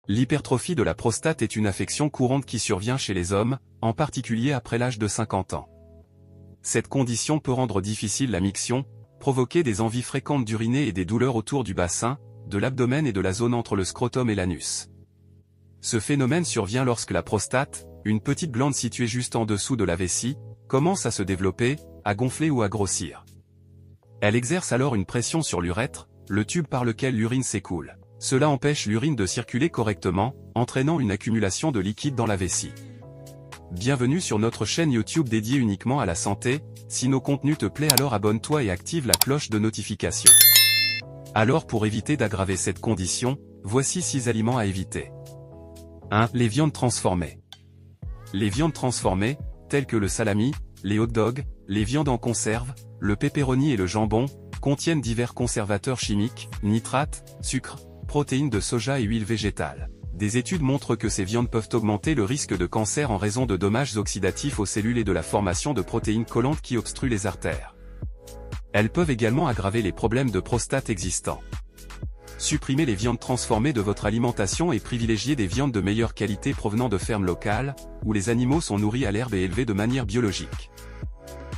L'hypertrophie de la prostate est une affection courante qui survient chez les hommes, en particulier après l'âge de 50 ans. Cette condition peut rendre difficile la miction, provoquer des envies fréquentes d'uriner et des douleurs autour du bassin, de l'abdomen et de la zone entre le scrotum et l'anus. Ce phénomène survient lorsque la prostate, une petite glande située juste en dessous de la vessie, commence à se développer, à gonfler ou à grossir. Elle exerce alors une pression sur l'urètre, le tube par lequel l'urine s'écoule. Cela empêche l'urine de circuler correctement, entraînant une accumulation de liquide dans la vessie. Bienvenue sur notre chaîne YouTube dédiée uniquement à la santé. Si nos contenus te plaisent, alors abonne-toi et active la cloche de notification. Alors pour éviter d'aggraver cette condition, voici 6 aliments à éviter. 1. Les viandes transformées. Les viandes transformées, telles que le salami, les hot dogs, les viandes en conserve, le pepperoni et le jambon, contiennent divers conservateurs chimiques, nitrates, sucre, protéines de soja et huile végétale. Des études montrent que ces viandes peuvent augmenter le risque de cancer en raison de dommages oxydatifs aux cellules et de la formation de protéines collantes qui obstruent les artères. Elles peuvent également aggraver les problèmes de prostate existants. Supprimez les viandes transformées de votre alimentation et privilégiez des viandes de meilleure qualité provenant de fermes locales, où les animaux sont nourris à l'herbe et élevés de manière biologique.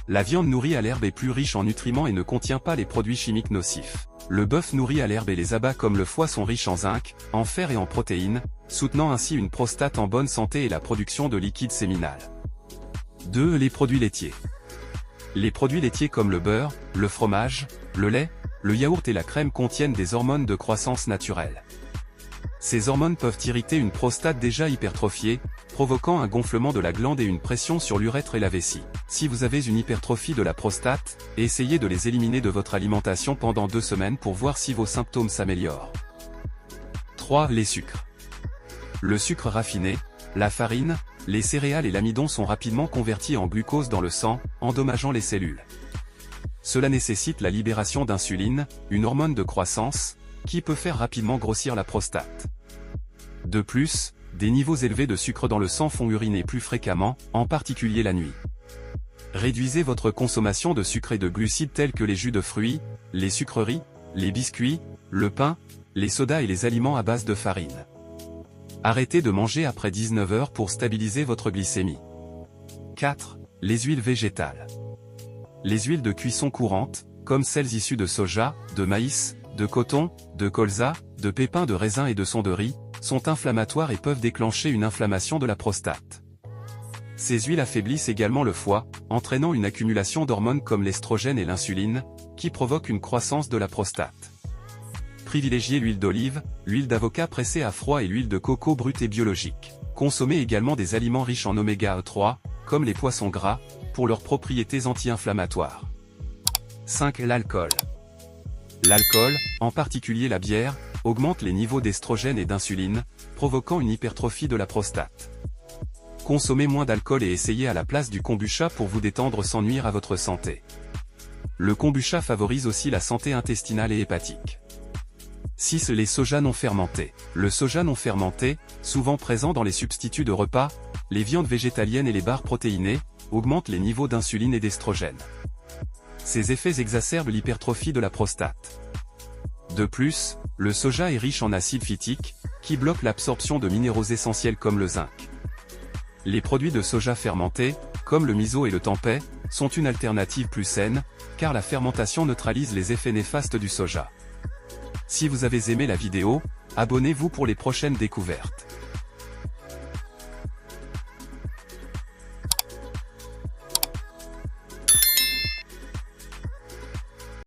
La viande nourrie à l'herbe est plus riche en nutriments et ne contient pas les produits chimiques nocifs. Le bœuf nourri à l'herbe et les abats comme le foie sont riches en zinc, en fer et en protéines, soutenant ainsi une prostate en bonne santé et la production de liquide séminal. 2. Les produits laitiers. Les produits laitiers comme le beurre, le fromage, le lait, le yaourt et la crème contiennent des hormones de croissance naturelle. Ces hormones peuvent irriter une prostate déjà hypertrophiée, provoquant un gonflement de la glande et une pression sur l'urètre et la vessie. Si vous avez une hypertrophie de la prostate, essayez de les éliminer de votre alimentation pendant 2 semaines pour voir si vos symptômes s'améliorent. 3. Les sucres. Le sucre raffiné, la farine, les céréales et l'amidon sont rapidement convertis en glucose dans le sang, endommageant les cellules. Cela nécessite la libération d'insuline, une hormone de croissance, qui peut faire rapidement grossir la prostate. De plus, des niveaux élevés de sucre dans le sang font uriner plus fréquemment, en particulier la nuit. Réduisez votre consommation de sucre et de glucides tels que les jus de fruits, les sucreries, les biscuits, le pain, les sodas et les aliments à base de farine. Arrêtez de manger après 19 heures pour stabiliser votre glycémie. 4. Les huiles végétales. Les huiles de cuisson courantes, comme celles issues de soja, de maïs, de coton, de colza, de pépins de raisin et de son de riz, sont inflammatoires et peuvent déclencher une inflammation de la prostate. Ces huiles affaiblissent également le foie, entraînant une accumulation d'hormones comme l'estrogène et l'insuline, qui provoquent une croissance de la prostate. Privilégiez l'huile d'olive, l'huile d'avocat pressée à froid et l'huile de coco brute et biologique. Consommez également des aliments riches en oméga 3, comme les poissons gras, pour leurs propriétés anti-inflammatoires. 5. L'alcool. L'alcool, en particulier la bière, augmente les niveaux d'estrogène et d'insuline, provoquant une hypertrophie de la prostate. Consommez moins d'alcool et essayez à la place du kombucha pour vous détendre sans nuire à votre santé. Le kombucha favorise aussi la santé intestinale et hépatique. 6. Les sojas non fermentés. Le soja non fermenté, souvent présent dans les substituts de repas, les viandes végétaliennes et les barres protéinées, augmente les niveaux d'insuline et d'estrogène. Ces effets exacerbent l'hypertrophie de la prostate. De plus, le soja est riche en acide phytique, qui bloque l'absorption de minéraux essentiels comme le zinc. Les produits de soja fermentés, comme le miso et le tempeh, sont une alternative plus saine, car la fermentation neutralise les effets néfastes du soja. Si vous avez aimé la vidéo, abonnez-vous pour les prochaines découvertes.